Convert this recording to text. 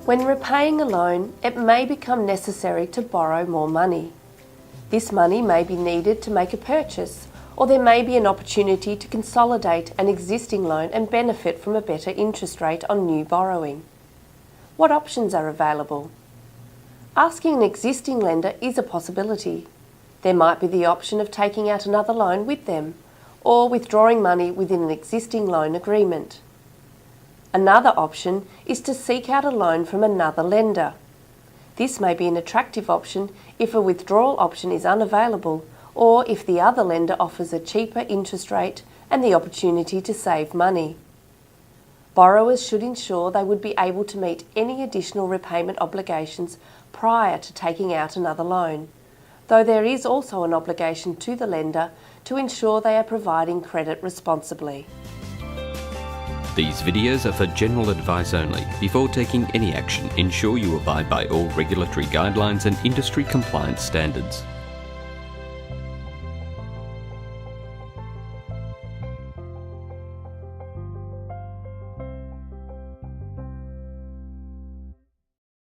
When repaying a loan, it may become necessary to borrow more money. This money may be needed to make a purchase, or there may be an opportunity to consolidate an existing loan and benefit from a better interest rate on new borrowing. What options are available? Asking an existing lender is a possibility. There might be the option of taking out another loan with them, or withdrawing money within an existing loan agreement. Another option is to seek out a loan from another lender. This may be an attractive option if a withdrawal option is unavailable, or if the other lender offers a cheaper interest rate and the opportunity to save money. Borrowers should ensure they would be able to meet any additional repayment obligations prior to taking out another loan, though there is also an obligation to the lender to ensure they are providing credit responsibly. These videos are for general advice only. Before taking any action, ensure you abide by all regulatory guidelines and industry compliance standards.